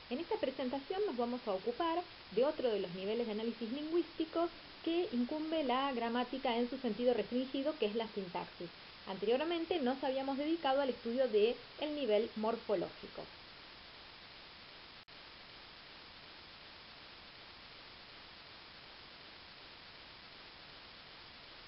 En esta presentación nos vamos a ocupar de otro de los niveles de análisis lingüístico que incumbe la gramática en su sentido restringido, que es la sintaxis. Anteriormente nos habíamos dedicado al estudio del nivel morfológico.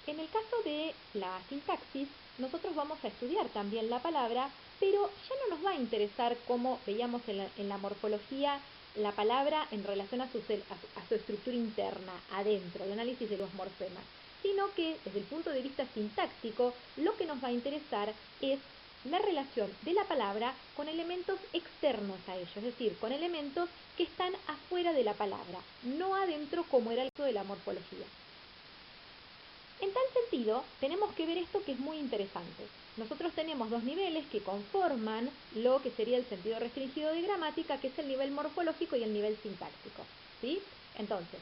En el caso de la sintaxis, nosotros vamos a estudiar también la palabra, pero ya no nos va a interesar cómo veíamos en la morfología la palabra en relación a su estructura interna, adentro, el análisis de los morfemas, sino que desde el punto de vista sintáctico lo que nos va a interesar es la relación de la palabra con elementos externos a ello, es decir, con elementos que están afuera de la palabra, no adentro como era el caso de la morfología. En tal sentido, tenemos que ver esto que es muy interesante. Nosotros tenemos dos niveles que conforman lo que sería el sentido restringido de gramática, que es el nivel morfológico y el nivel sintáctico, ¿sí? Entonces,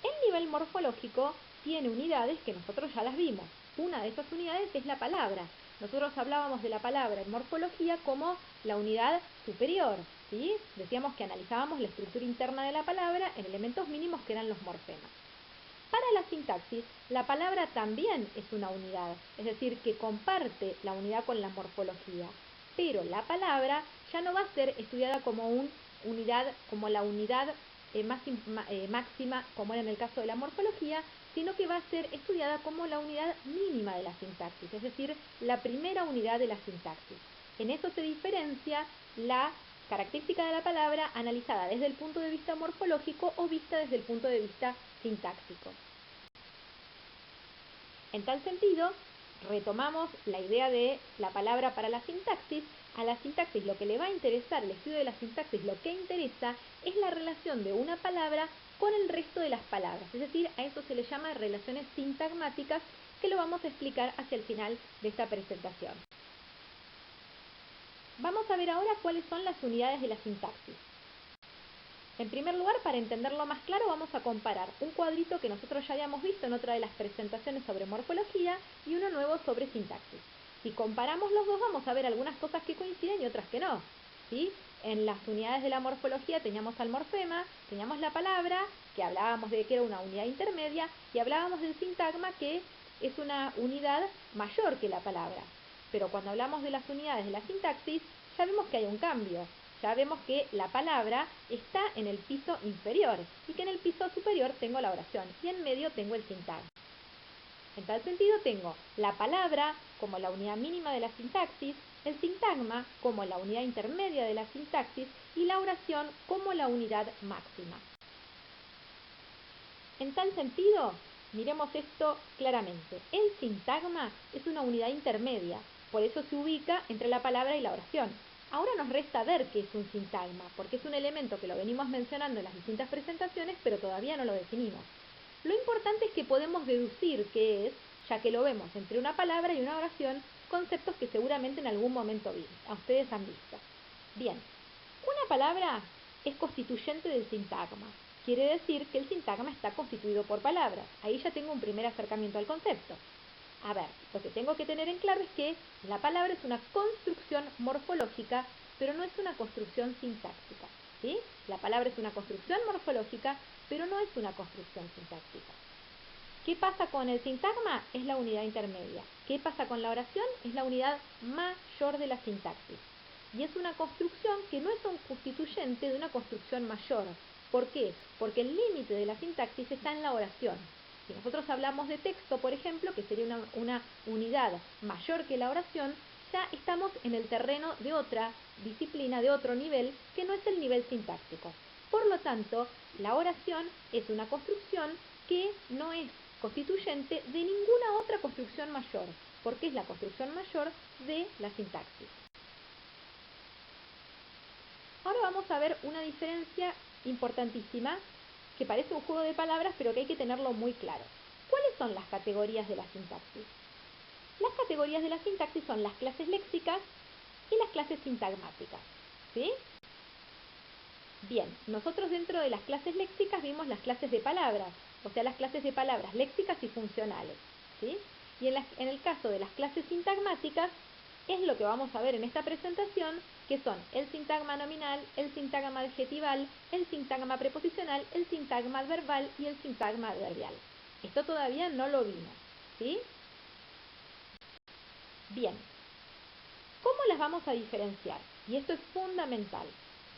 el nivel morfológico tiene unidades que nosotros ya las vimos. Una de esas unidades es la palabra. Nosotros hablábamos de la palabra en morfología como la unidad superior, ¿sí? Decíamos que analizábamos la estructura interna de la palabra en elementos mínimos que eran los morfemas. Para la sintaxis, la palabra también es una unidad, es decir, que comparte la unidad con la morfología, pero la palabra ya no va a ser estudiada como la unidad máxima, como era en el caso de la morfología, sino que va a ser estudiada como la unidad mínima de la sintaxis, es decir, la primera unidad de la sintaxis. En eso se diferencia la característica de la palabra analizada desde el punto de vista morfológico o vista desde el punto de vista sintáctico. En tal sentido, retomamos la idea de la palabra para la sintaxis. A la sintaxis lo que le va a interesar, el estudio de la sintaxis, lo que interesa es la relación de una palabra con el resto de las palabras, es decir, a eso se le llama relaciones sintagmáticas, que lo vamos a explicar hacia el final de esta presentación. Vamos a ver ahora cuáles son las unidades de la sintaxis. En primer lugar, para entenderlo más claro, vamos a comparar un cuadrito que nosotros ya habíamos visto en otra de las presentaciones sobre morfología y uno nuevo sobre sintaxis. Si comparamos los dos, vamos a ver algunas cosas que coinciden y otras que no, ¿sí? En las unidades de la morfología teníamos al morfema, teníamos la palabra, que hablábamos de que era una unidad intermedia, y hablábamos del sintagma, que es una unidad mayor que la palabra. Pero cuando hablamos de las unidades de la sintaxis, ya vemos que hay un cambio. Ya vemos que la palabra está en el piso inferior y que en el piso superior tengo la oración y en medio tengo el sintagma. En tal sentido tengo la palabra como la unidad mínima de la sintaxis, el sintagma como la unidad intermedia de la sintaxis y la oración como la unidad máxima. En tal sentido, miremos esto claramente. El sintagma es una unidad intermedia, por eso se ubica entre la palabra y la oración. Ahora nos resta ver qué es un sintagma, porque es un elemento que lo venimos mencionando en las distintas presentaciones, pero todavía no lo definimos. Lo importante es que podemos deducir qué es, ya que lo vemos entre una palabra y una oración, conceptos que seguramente en algún momento a ustedes han visto. Bien, una palabra es constituyente del sintagma. Quiere decir que el sintagma está constituido por palabras. Ahí ya tengo un primer acercamiento al concepto. A ver, lo que tengo que tener en claro es que la palabra es una construcción morfológica, pero no es una construcción sintáctica, ¿sí? La palabra es una construcción morfológica, pero no es una construcción sintáctica. ¿Qué pasa con el sintagma? Es la unidad intermedia. ¿Qué pasa con la oración? Es la unidad mayor de la sintaxis. Y es una construcción que no es un constituyente de una construcción mayor. ¿Por qué? Porque el límite de la sintaxis está en la oración. Si nosotros hablamos de texto, por ejemplo, que sería una unidad mayor que la oración, ya estamos en el terreno de otra disciplina, de otro nivel, que no es el nivel sintáctico. Por lo tanto, la oración es una construcción que no es constituyente de ninguna otra construcción mayor, porque es la construcción mayor de la sintaxis. Ahora vamos a ver una diferencia importantísima que parece un juego de palabras, pero que hay que tenerlo muy claro. ¿Cuáles son las categorías de la sintaxis? Las categorías de la sintaxis son las clases léxicas y las clases sintagmáticas, ¿sí? Bien, nosotros dentro de las clases léxicas vimos las clases de palabras, o sea, las clases de palabras léxicas y funcionales, ¿sí? Y en el caso de las clases sintagmáticas, es lo que vamos a ver en esta presentación, que son el sintagma nominal, el sintagma adjetival, el sintagma preposicional, el sintagma adverbal y el sintagma adverbial. Esto todavía no lo vimos, ¿sí? Bien, ¿cómo las vamos a diferenciar? Y esto es fundamental.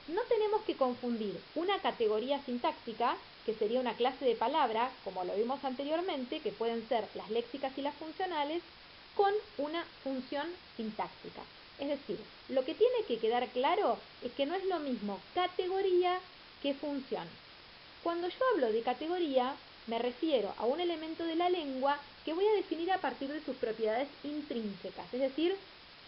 No tenemos que confundir una categoría sintáctica, que sería una clase de palabra, como lo vimos anteriormente, que pueden ser las léxicas y las funcionales, con una función sintáctica. Es decir, lo que tiene que quedar claro es que no es lo mismo categoría que función. Cuando yo hablo de categoría, me refiero a un elemento de la lengua que voy a definir a partir de sus propiedades intrínsecas, es decir,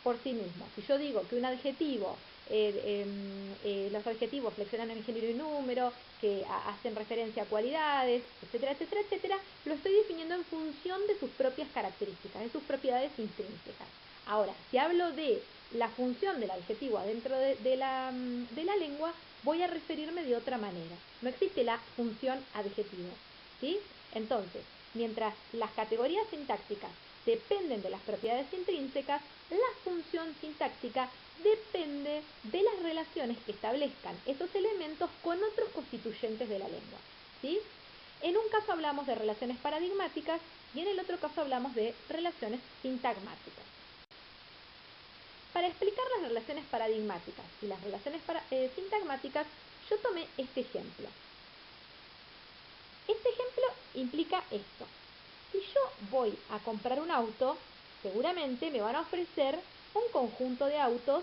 por sí mismo. Si yo digo que un adjetivo, los adjetivos flexionan en género y número, que hacen referencia a cualidades, etcétera, etcétera, etcétera, lo estoy definiendo en función de sus propias características, de sus propiedades intrínsecas. Ahora, si hablo de la función del adjetivo adentro de la lengua, voy a referirme de otra manera. No existe la función adjetivo, ¿sí? Entonces, mientras las categorías sintácticas dependen de las propiedades intrínsecas, la función sintáctica depende de las relaciones que establezcan esos elementos con otros constituyentes de la lengua, ¿sí? En un caso hablamos de relaciones paradigmáticas y en el otro caso hablamos de relaciones sintagmáticas. Para explicar las relaciones paradigmáticas y las relaciones sintagmáticas, yo tomé este ejemplo. Este ejemplo implica esto. Si yo voy a comprar un auto, seguramente me van a ofrecer un conjunto de autos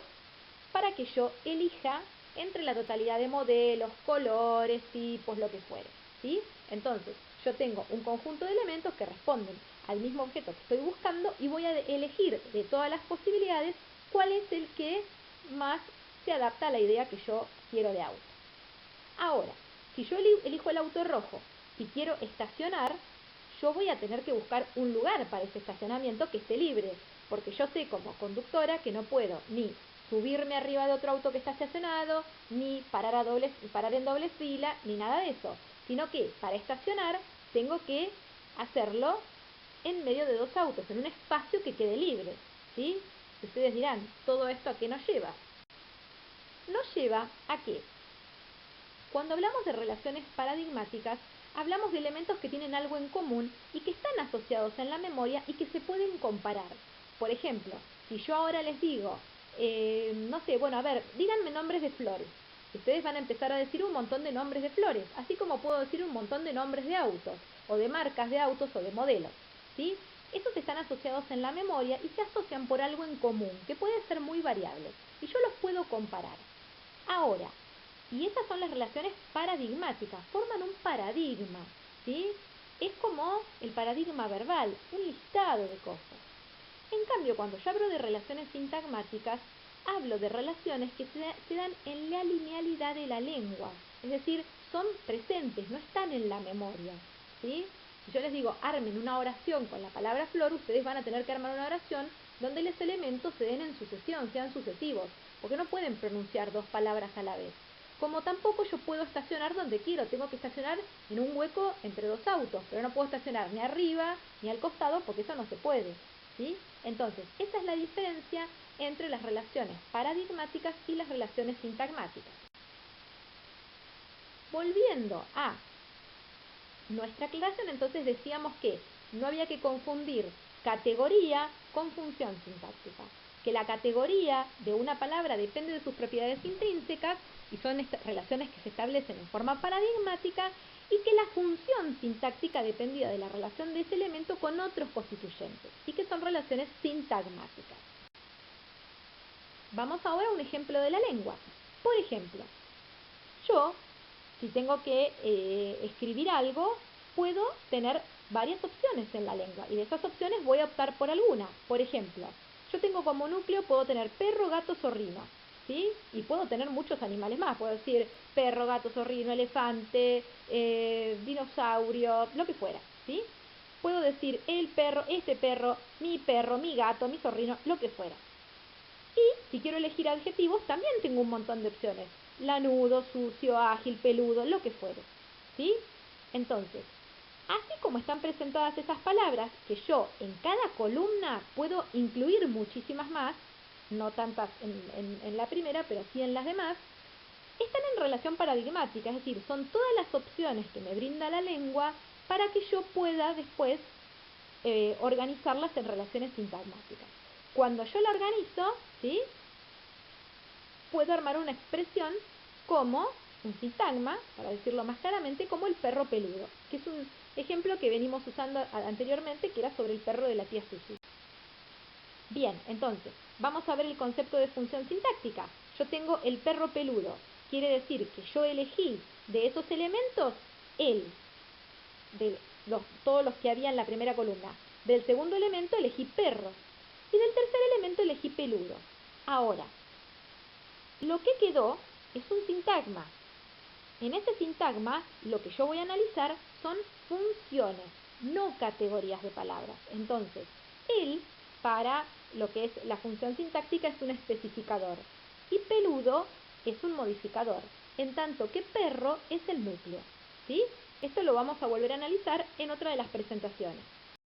para que yo elija entre la totalidad de modelos, colores, tipos, lo que fuere, ¿sí? Entonces, yo tengo un conjunto de elementos que responden al mismo objeto que estoy buscando y voy a elegir de todas las posibilidades cuál es el que más se adapta a la idea que yo quiero de auto. Ahora, si yo elijo el auto rojo y quiero estacionar, yo voy a tener que buscar un lugar para ese estacionamiento que esté libre, porque yo sé como conductora que no puedo ni subirme arriba de otro auto que está estacionado, ni parar en doble fila, ni nada de eso, sino que para estacionar tengo que hacerlo en medio de dos autos, en un espacio que quede libre, ¿sí? Ustedes dirán, ¿todo esto a qué nos lleva? Nos lleva a que cuando hablamos de relaciones paradigmáticas, hablamos de elementos que tienen algo en común y que están asociados en la memoria y que se pueden comparar. Por ejemplo, si yo ahora les digo, no sé, bueno, a ver, díganme nombres de flores. Ustedes van a empezar a decir un montón de nombres de flores, así como puedo decir un montón de nombres de autos, o de marcas de autos o de modelos, ¿sí? Esos están asociados en la memoria y se asocian por algo en común, que puede ser muy variable, y yo los puedo comparar. Ahora, y esas son las relaciones paradigmáticas, forman un paradigma, ¿sí? Es como el paradigma verbal, un listado de cosas. En cambio, cuando yo hablo de relaciones sintagmáticas, hablo de relaciones que se dan en la linealidad de la lengua, es decir, son presentes, no están en la memoria, ¿sí? Si yo les digo, armen una oración con la palabra flor, ustedes van a tener que armar una oración donde los elementos se den en sucesión, sean sucesivos, porque no pueden pronunciar dos palabras a la vez. Como tampoco yo puedo estacionar donde quiero, tengo que estacionar en un hueco entre dos autos, pero no puedo estacionar ni arriba ni al costado porque eso no se puede, ¿sí? Entonces, esa es la diferencia entre las relaciones paradigmáticas y las relaciones sintagmáticas. Volviendo a nuestra aclaración, entonces decíamos que no había que confundir categoría con función sintáctica, que la categoría de una palabra depende de sus propiedades intrínsecas y son estas relaciones que se establecen en forma paradigmática y que la función sintáctica dependía de la relación de ese elemento con otros constituyentes y que son relaciones sintagmáticas. Vamos ahora a un ejemplo de la lengua. Por ejemplo, yo, si tengo que escribir algo, puedo tener varias opciones en la lengua y de esas opciones voy a optar por alguna. Por ejemplo, yo tengo como núcleo, puedo tener perro, gato, zorrino, ¿sí? Y puedo tener muchos animales más, puedo decir perro, gato, zorrino, elefante, dinosaurio, lo que fuera, ¿sí? Puedo decir el perro, mi gato, mi zorrino, lo que fuera. Y si quiero elegir adjetivos, también tengo un montón de opciones. Lanudo, sucio, ágil, peludo, lo que fuere, ¿sí? Entonces, así como están presentadas esas palabras, que yo en cada columna puedo incluir muchísimas más, no tantas en la primera, pero sí en las demás, están en relación paradigmática, es decir, son todas las opciones que me brinda la lengua para que yo pueda después organizarlas en relaciones sintagmáticas. Cuando yo la organizo, ¿sí?, puedo armar una expresión como un sintagma, para decirlo más claramente, como el perro peludo, que es un ejemplo que venimos usando anteriormente, que era sobre el perro de la tía Susi. Bien, entonces, vamos a ver el concepto de función sintáctica. Yo tengo el perro peludo, quiere decir que yo elegí de esos elementos todos los que había en la primera columna. Del segundo elemento elegí perro y del tercer elemento elegí peludo. Ahora, lo que quedó es un sintagma. En ese sintagma, lo que yo voy a analizar son funciones, no categorías de palabras. Entonces, el, para lo que es la función sintáctica, es un especificador y peludo es un modificador, en tanto que perro es el núcleo, ¿sí? Esto lo vamos a volver a analizar en otra de las presentaciones.